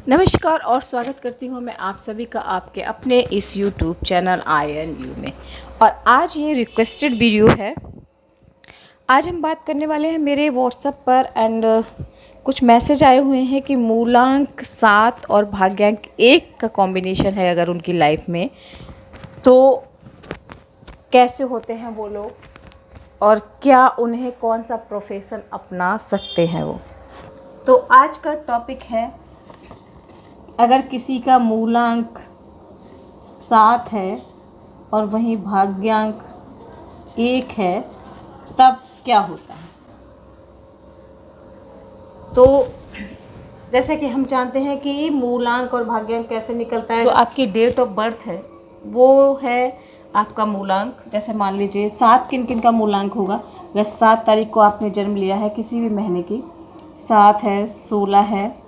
नमस्कार और स्वागत करती हूँ मैं आप सभी का आपके अपने इस YouTube चैनल INU में। और आज ये रिक्वेस्टेड वीडियो है। आज हम बात करने वाले हैं मेरे व्हाट्सएप पर एंड कुछ मैसेज आए हुए हैं कि मूलांक 7 और भाग्यांक 1 का कॉम्बिनेशन है अगर उनकी लाइफ में तो कैसे होते हैं वो लोग और क्या उन्हें कौन सा प्रोफेशन अपना सकते हैं वो। तो आज का टॉपिक है, अगर किसी का मूलांक 7 है और वहीं भाग्यांक 1 है तब क्या होता है। तो जैसे कि हम जानते हैं कि मूलांक और भाग्यांक कैसे निकलता है। जो आपकी डेट ऑफ बर्थ है वो है आपका मूलांक। जैसे मान लीजिए 7 किन किन का मूलांक होगा। अगर 7 तारीख को आपने जन्म लिया है किसी भी महीने की, 7 है, 16 है,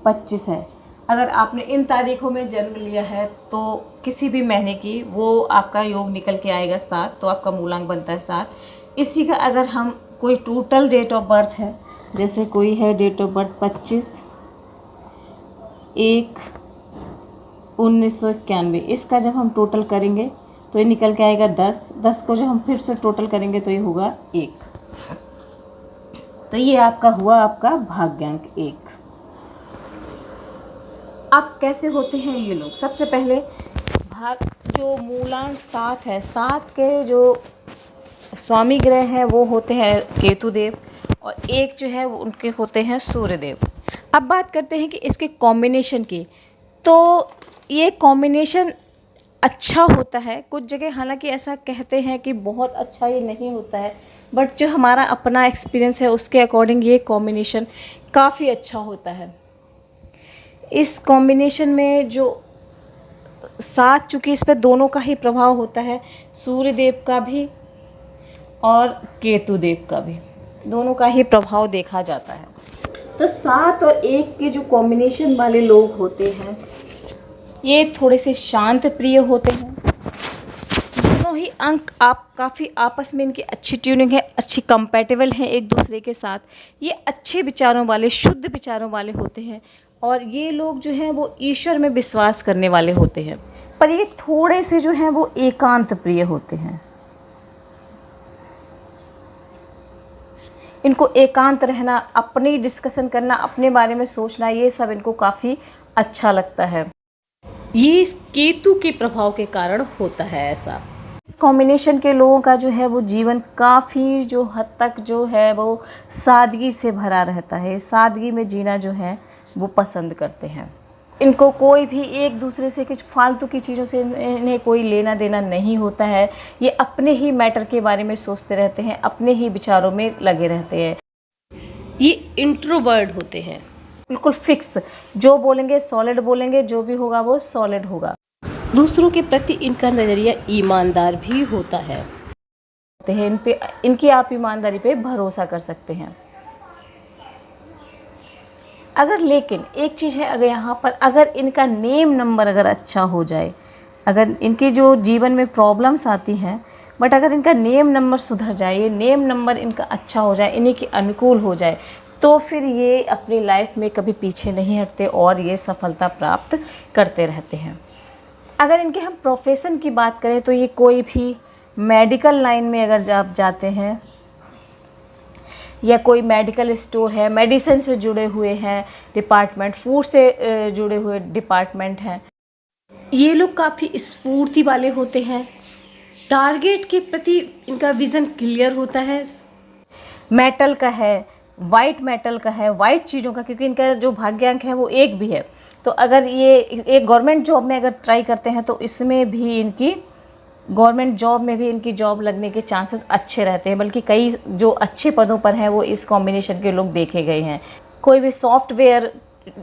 25 है, अगर आपने इन तारीखों में जन्म लिया है तो किसी भी महीने की वो आपका योग निकल के आएगा 7, तो आपका मूलांक बनता है 7। इसी का अगर हम कोई टोटल डेट ऑफ बर्थ है, जैसे कोई है डेट ऑफ बर्थ 25/1/1991, इसका जब हम टोटल करेंगे तो ये निकल के आएगा 10। 10 को जब हम फिर से टोटल करेंगे तो ये होगा 1। तो ये आपका हुआ आपका भाग्यांक 1। अब कैसे होते हैं ये लोग। सबसे पहले जो मूलांक 7 है, 7 के जो स्वामी ग्रह हैं वो होते हैं केतुदेव और 1 जो है वो उनके होते हैं सूर्यदेव। अब बात करते हैं कि इसके कॉम्बिनेशन की। तो ये कॉम्बिनेशन अच्छा होता है कुछ जगह, हालांकि ऐसा कहते हैं कि बहुत अच्छा ये नहीं होता है, बट जो हमारा अपना एक्सपीरियंस है उसके अकॉर्डिंग ये कॉम्बिनेशन काफ़ी अच्छा होता है। इस कॉम्बिनेशन में जो 7, चूँकि इस पर दोनों का ही प्रभाव होता है, सूर्यदेव का भी और केतुदेव का भी, दोनों का ही प्रभाव देखा जाता है। तो 7 और 1 के जो कॉम्बिनेशन वाले लोग होते हैं ये थोड़े से शांत प्रिय होते हैं। दोनों ही अंक आप काफ़ी आपस में इनकी अच्छी ट्यूनिंग है, अच्छी कंपैटिबल है एक दूसरे के साथ। ये अच्छे विचारों वाले, शुद्ध विचारों वाले होते हैं और ये लोग जो हैं वो ईश्वर में विश्वास करने वाले होते हैं। पर ये थोड़े से जो हैं वो एकांत प्रिय होते हैं। इनको एकांत रहना, अपनी डिस्कशन करना, अपने बारे में सोचना, ये सब इनको काफ़ी अच्छा लगता है। ये केतु के प्रभाव के कारण होता है ऐसा। इस कॉम्बिनेशन के लोगों का जो है वो जीवन काफ़ी जो हद तक जो है वो सादगी से भरा रहता है। सादगी में जीना जो है वो पसंद करते हैं। इनको कोई भी एक दूसरे से कुछ फालतू की चीज़ों से इन्हें कोई लेना देना नहीं होता है। ये अपने ही मैटर के बारे में सोचते रहते हैं, अपने ही विचारों में लगे रहते हैं। ये इंट्रोवर्ट होते हैं, बिल्कुल फिक्स, जो बोलेंगे सॉलिड बोलेंगे, जो भी होगा वो सॉलिड होगा। दूसरों के प्रति इनका नज़रिया ईमानदार भी होता है। इनकी आप ईमानदारी पे भरोसा कर सकते हैं। अगर लेकिन एक चीज़ है, अगर यहाँ पर अगर इनका नेम नंबर अगर अच्छा हो जाए, अगर इनके जो जीवन में प्रॉब्लम्स आती हैं बट अगर इनका नेम नंबर सुधर जाए, ये नेम नंबर इनका अच्छा हो जाए, इन्हीं के अनुकूल हो जाए, तो फिर ये अपनी लाइफ में कभी पीछे नहीं हटते और ये सफलता प्राप्त करते रहते हैं। अगर इनके हम प्रोफेशन की बात करें तो ये कोई भी मेडिकल लाइन में अगर आप जाते हैं या कोई मेडिकल स्टोर है, मेडिसिन से जुड़े हुए हैं डिपार्टमेंट, फूड से जुड़े हुए डिपार्टमेंट हैं, ये लोग काफ़ी स्फूर्ति वाले होते हैं। टारगेट के प्रति इनका विज़न क्लियर होता है। मेटल का है, वाइट मेटल का है, वाइट चीज़ों का, क्योंकि इनका जो भाग्यांक है वो 1 भी है। तो अगर ये एक गवर्नमेंट जॉब में अगर ट्राई करते हैं तो इसमें भी इनकी गवर्नमेंट जॉब में भी इनकी जॉब लगने के चांसेस अच्छे रहते हैं, बल्कि कई जो अच्छे पदों पर हैं वो इस कॉम्बिनेशन के लोग देखे गए हैं। कोई भी सॉफ्टवेयर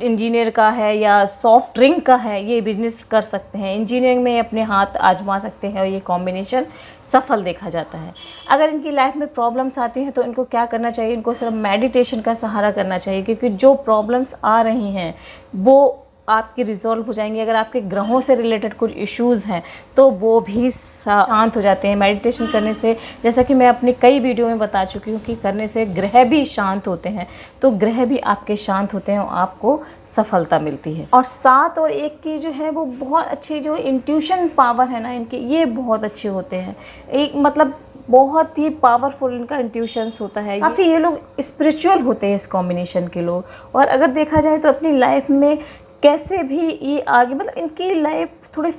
इंजीनियर का है या सॉफ्ट ड्रिंक का है, ये बिजनेस कर सकते हैं, इंजीनियरिंग में अपने हाथ आजमा सकते हैं और ये कॉम्बिनेशन सफल देखा जाता है। अगर इनकी लाइफ में प्रॉब्लम्स आती हैं तो इनको क्या करना चाहिए, इनको सिर्फ मेडिटेशन का सहारा करना चाहिए, क्योंकि जो प्रॉब्लम्स आ रही हैं वो आपकी रिजॉल्व हो जाएंगी। अगर आपके ग्रहों से रिलेटेड कुछ इश्यूज़ हैं तो वो भी शांत हो जाते हैं मेडिटेशन करने से। जैसा कि मैं अपनी कई वीडियो में बता चुकी हूँ कि करने से ग्रह भी शांत होते हैं, तो ग्रह भी आपके शांत होते हैं और आपको सफलता मिलती है। और 7 और 1 की जो है वो बहुत अच्छी जो इंट्यूशंस पावर है ना इनके, ये बहुत अच्छे होते हैं। एक मतलब बहुत ही पावरफुल इनका इंट्यूशंस होता है। काफ़ी ये लोग स्पिरिचुअल होते हैं इस कॉम्बिनेशन के लोग। और अगर देखा जाए तो अपनी लाइफ में कैसे भी ये आगे, मतलब इनकी लाइफ थोड़े,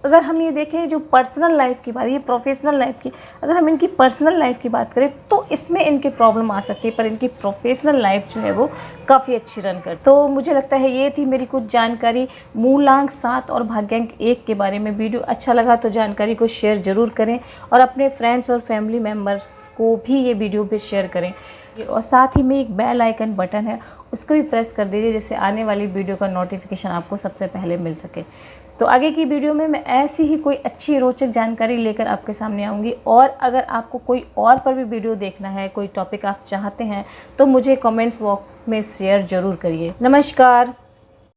अगर हम ये देखें जो पर्सनल लाइफ की बात, ये प्रोफेशनल लाइफ की, अगर हम इनकी पर्सनल लाइफ की बात करें तो इसमें इनके प्रॉब्लम आ सकती है, पर इनकी प्रोफेशनल लाइफ जो है वो काफ़ी अच्छी रन कर। तो मुझे लगता है ये थी मेरी कुछ जानकारी मूलांक 7 और भाग्यांक 1 के बारे में। वीडियो अच्छा लगा तो जानकारी को शेयर ज़रूर करें और अपने फ्रेंड्स और फैमिली मेम्बर्स को भी ये वीडियो पे शेयर करें। और साथ ही में एक बेल आइकन बटन है, उसको भी प्रेस कर दीजिए जिससे आने वाली वीडियो का नोटिफिकेशन आपको सबसे पहले मिल सके। तो आगे की वीडियो में मैं ऐसी ही कोई अच्छी रोचक जानकारी लेकर आपके सामने आऊँगी। और अगर आपको कोई और पर भी वीडियो देखना है, कोई टॉपिक आप चाहते हैं तो मुझे कमेंट्स बॉक्स में शेयर ज़रूर करिए। नमस्कार।